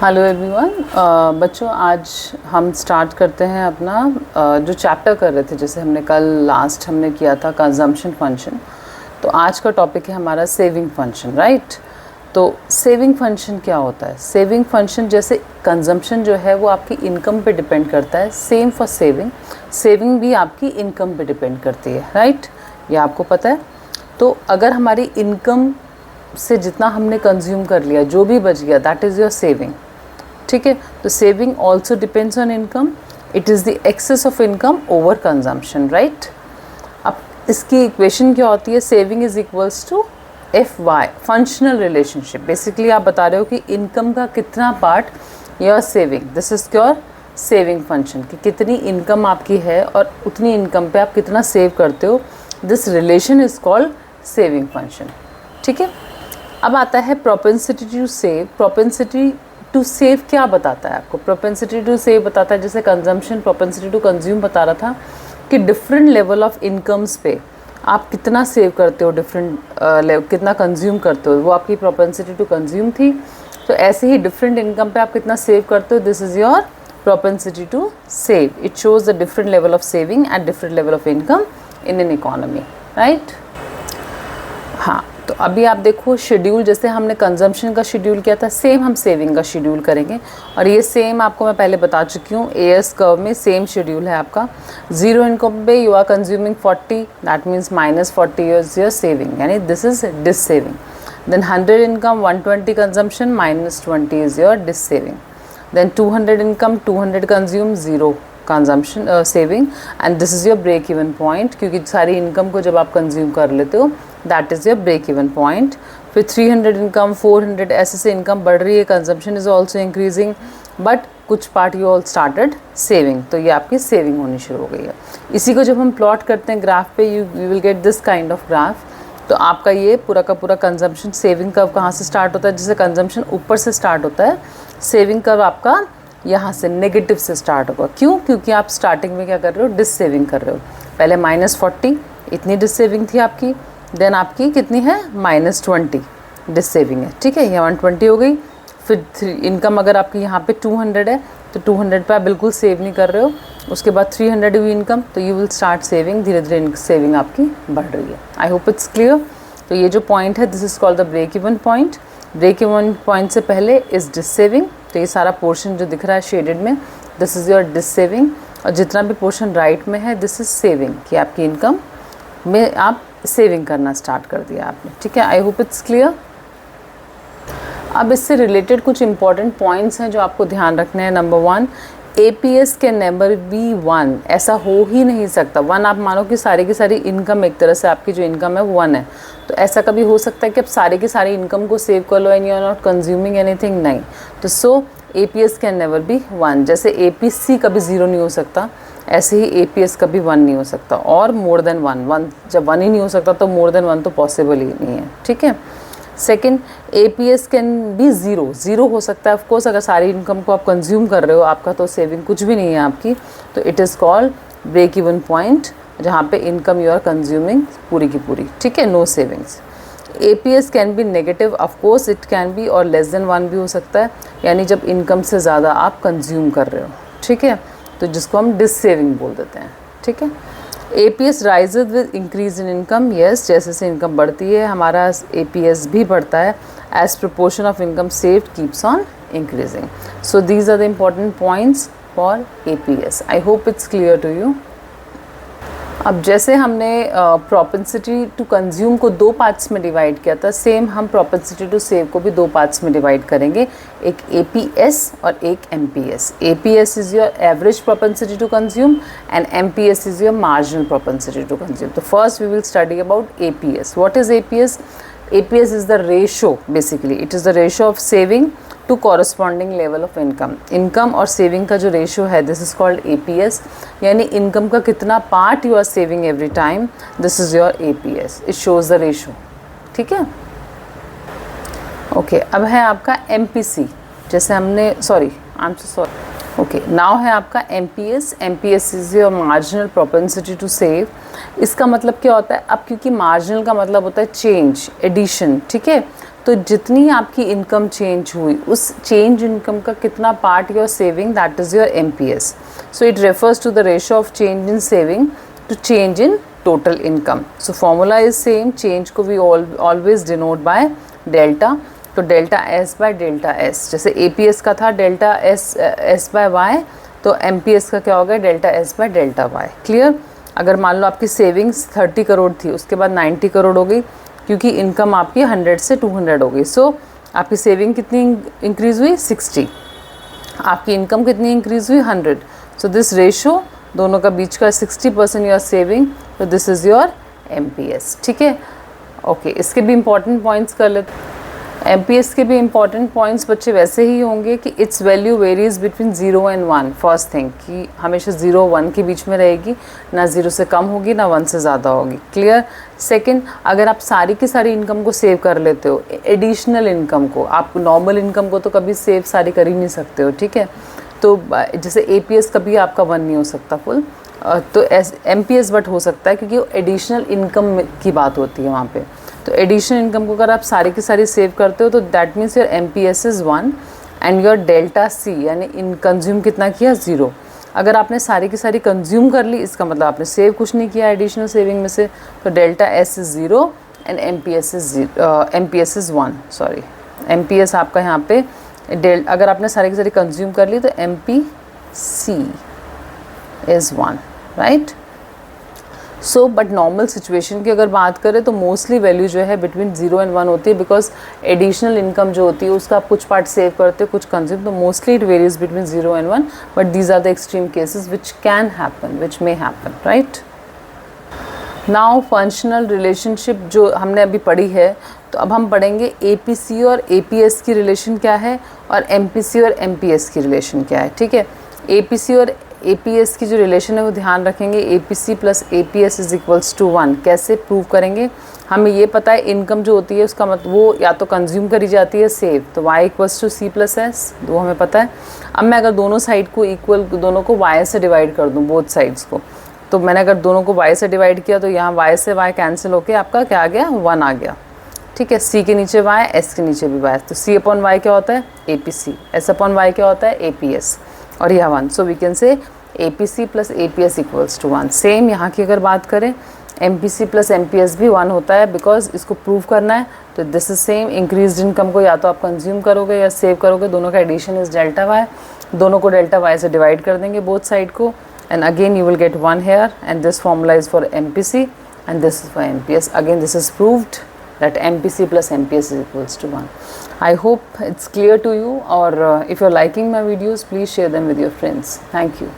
Hello everyone. बच्चों, आज हम स्टार्ट करते हैं अपना जो चैप्टर कर रहे थे। जैसे हमने कल लास्ट हमने किया था कंजम्पशन फंक्शन, तो आज का टॉपिक है हमारा सेविंग फंक्शन, राइट। तो सेविंग फंक्शन क्या होता है? सेविंग फंक्शन जैसे कंजम्पशन जो है वो आपकी इनकम पे डिपेंड करता है, सेम फॉर सेविंग। सेविंग भी आपकी इनकम पे डिपेंड करती है, राइट, ये आपको पता है। तो अगर हमारी इनकम से जितना हमने कंज्यूम कर लिया, जो भी बच गया, दैट इज़ योर सेविंग, ठीक है। तो saving also depends on income. It is the excess of income over consumption, right. अब इसकी इक्वेशन क्या होती है? Saving is equals to F Y, functional relationship. Basically आप बता रहे हो कि इनकम का कितना part your saving, this is your saving function, कि कितनी इनकम आपकी है और उतनी इनकम पे आप कितना सेव करते हो। This relation is called saving function, ठीक है। अब आता है propensity to save. Propensity to save क्या बताता है आपको? प्रोपेंसिटी टू सेव बताता है, जैसे कंजम्पशन प्रोपेंसिटी टू कंज्यूम बता रहा था, कि डिफरेंट लेवल ऑफ इनकम्स पे आप कितना सेव करते हो, डिफरेंट कितना कंज्यूम करते हो, वो आपकी प्रोपेंसिटी टू कंज्यूम थी। तो ऐसे ही डिफरेंट इनकम पे आप कितना सेव करते हो, this is your propensity to save. It shows the different level of saving at different level of income in an economy, right. हाँ, तो अभी आप देखो शेड्यूल, जैसे हमने कंजम्पशन का शेड्यूल किया था, सेम हम सेविंग का शेड्यूल करेंगे। और ये सेम आपको मैं पहले बता चुकी हूँ, एएस कर्व में सेम शेड्यूल है आपका। जीरो इनकम पे you are consuming 40, that means -40 is your saving, यानी this is dissaving. Then 100 income 120 consumption, -20 is your dissaving. Then 200 income 200 consume, 0 consumption saving, and this is your break even point, क्योंकि सारी income को जब आप consume कर लेते हो, that is your break even point. फिर 300 income 400, ऐसे से इनकम बढ़ रही है, consumption is also increasing, but कुछ part you all started saving, तो ये आपकी सेविंग होनी शुरू हो गई है। इसी को जब हम प्लॉट करते हैं ग्राफ पे, you will get this kind of graph. तो आपका ये पूरा का पूरा कंजम्पशन सेविंग कर्व कहाँ से स्टार्ट होता है? जैसे कंजम्पशन ऊपर से स्टार्ट होता है, सेविंग कर्व आपका यहाँ से नेगेटिव से स्टार्ट होगा। क्यों? क्योंकि आप स्टार्टिंग में क्या कर रहे हो? डिस सेविंग कर रहे हो। पहले -40 इतनी डिस सेविंग थी आपकी, देन आपकी कितनी है? -20 डिस सेविंग है, ठीक है, ये 120 हो गई। फिर इनकम अगर आपकी यहाँ पे 200 है, तो 200 पे आप बिल्कुल सेव नहीं कर रहे हो। उसके बाद 300 हुई इनकम, तो यू विल स्टार्ट सेविंग, धीरे धीरे सेविंग आपकी बढ़ रही है। I hope it's clear. तो ये जो पॉइंट है, this is called the break even point. Break even point से पहले इज डिस सेविंग, तो ये सारा पोर्शन जो दिख रहा है शेडेड में, this is your dissaving. और जितना भी पोर्शन राइट में है, दिस इज़ सेविंग, कि आपकी इनकम में आप सेविंग करना स्टार्ट कर दिया आपने, ठीक है। I hope it's clear. अब इससे रिलेटेड कुछ इंपॉर्टेंट पॉइंट्स हैं जो आपको ध्यान रखने हैं। Number 1, APS can never be 1, ऐसा हो ही नहीं सकता। 1 आप मानो कि सारी की सारी इनकम, एक तरह से आपकी जो इनकम है वो 1 है, तो ऐसा कभी हो सकता है कि आप सारी की सारी इनकम को सेव कर लो and you are not consuming anything? नहीं। तो so APS can never be 1। जैसे APC कभी 0 नहीं हो सकता, ऐसे ही APS कभी 1 नहीं हो सकता। और मोर देन 1, जब 1 ही नहीं हो सकता तो मोर देन 1 तो पॉसिबल ही नहीं है, ठीक है। सेकेंड, APS कैन बी 0 हो सकता है ऑफकोर्स, अगर सारी इनकम को आप कंज्यूम कर रहे हो, आपका तो सेविंग कुछ भी नहीं है आपकी, तो it is called break even point, जहाँ पे इनकम यू आर कंज्यूमिंग पूरी की पूरी, ठीक है, no savings. APS can be negative, of course it can be, और <1 भी हो सकता है, यानी जब इनकम से ज़्यादा आप कंज्यूम कर रहे हो, ठीक है, तो जिसको हम डिस सेविंग बोल देते हैं, ठीक है। APS rises with increase in income, yes, जैसे जैसे इनकम बढ़ती है हमारा APS भी बढ़ता है, as proportion of income saved keeps on increasing. So these are the important points for APS। I hope it's clear to you. अब जैसे हमने प्रोपेंसिटी टू कंज्यूम को 2 पार्ट्स में डिवाइड किया था, सेम हम प्रोपेंसिटी टू सेव को भी 2 पार्ट्स में डिवाइड करेंगे, एक APS और एक MPS। APS is your average propensity to consume and MPS is your marginal propensity to consume. तो first we will study about APS। What is APS? APS is the ratio, basically it is the ratio of saving to corresponding level of income। Income और saving का जो ratio है, this is called APS, यानी income का कितना part you are saving every time, this is your APS। It shows the ratio, ठीक है, okay. अब है आपका MPC, जैसे हमने ओके, नाउ है आपका MPS। MPS is your marginal propensity to save. इसका मतलब क्या होता है? अब क्योंकि मार्जिनल का मतलब होता है चेंज, एडिशन, ठीक है, तो जितनी आपकी इनकम चेंज हुई उस चेंज इनकम का कितना part your saving, that is your MPS. So it refers to the ratio of change in saving to change in total income. So formula is same, change को भी always denote by delta. तो delta S by delta S, जैसे APS का था delta S by Y, तो MPS का क्या होगा, delta S by delta Y. Clear. अगर मान लो आपकी सेविंग्स 30 करोड़ थी, उसके बाद 90 करोड़ हो गई क्योंकि इनकम आपकी 100 से 200 हो गई. सो आपकी सेविंग कितनी इंक्रीज़ हुई, 60. आपकी इनकम कितनी इंक्रीज़ हुई, 100. सो दिस रेशो दोनों का बीच का 60% योर सेविंग, तो दिस इज़ योर MPS. ठीक है. ओके, इसके भी इंपॉर्टेंट पॉइंट्स कर लेते. MPS के भी इंपॉर्टेंट पॉइंट्स बच्चे वैसे ही होंगे कि it's value varies between 0 and 1. First thing कि हमेशा 0 1 के बीच में रहेगी, ना 0 से कम होगी ना 1 से ज़्यादा होगी. क्लियर. सेकंड, अगर आप सारी की सारी इनकम को सेव कर लेते हो, एडिशनल इनकम को, आप नॉर्मल इनकम को तो कभी सेव सारी कर ही नहीं सकते हो. ठीक है. तो जैसे APS कभी आपका 1 नहीं हो सकता फुल, तो MPS बट हो सकता है क्योंकि वो एडिशनल इनकम की बात होती है वहाँ पे. तो एडिशनल इनकम को अगर आप सारी की सारी सेव करते हो तो that means your MPS is 1 and your delta C यानी इन कंज्यूम कितना किया, 0. अगर आपने सारी की सारी कंज्यूम कर ली, इसका मतलब आपने सेव कुछ नहीं किया एडिशनल सेविंग में से, तो delta S is 0 and MPS is 1. Sorry, MPS आपका यहाँ पे अगर आपने सारी की सारी कंज्यूम कर ली तो MPC is 1, right. So but normal situation की अगर बात करें तो मोस्टली वैल्यू जो है बिटवीन 0 एंड 1 होती है, बिकॉज एडिशनल इनकम जो होती है उसका आप कुछ पार्ट सेव करते हो, कुछ कंज्यूम. तो mostly it varies between 0 and 1, but these are the extreme cases which can happen, which may happen, right. Now functional relationship जो हमने अभी पढ़ी है, तो अब हम पढ़ेंगे APC और APS की रिलेशन क्या है और MPC और MPS की रिलेशन क्या है. ठीक है. APC और APS की जो रिलेशन है वो ध्यान रखेंगे. APC plus APS is equals to 1. कैसे प्रूव करेंगे, हमें ये पता है इनकम जो होती है उसका मतलब वो या तो कंज्यूम करी जाती है सेव, तो Y equals to C plus S, वो हमें पता है. अब मैं अगर दोनों साइड को इक्वल, दोनों को Y से डिवाइड कर दूँ, बोथ साइड्स को, तो मैंने अगर दोनों को Y से डिवाइड किया तो यहाँ Y से Y कैंसिल होके आपका क्या आ गया, 1 आ गया. ठीक है. C के नीचे Y, S के नीचे भी Y, तो C अपॉन Y क्या होता है, APC. S अपॉन Y क्या होता है, APS, और यह 1. So we can say APC plus APS equals to 1. Same यहाँ की अगर बात करें, MPC प्लस MPS भी 1 होता है, बिकॉज इसको प्रूव करना है. तो this is same, increase income को या तो आप कंज्यूम करोगे या सेव करोगे, दोनों का एडिशन इज डेल्टा Y. दोनों को डेल्टा Y से डिवाइड कर देंगे बोथ साइड को, and again you will get 1 here, and this formula is for MPC and this is for MPS. Again this is proved that MPC plus MPS is equals to 1. I hope it's clear to you, or if you're liking my videos, please share them with your friends. Thank you.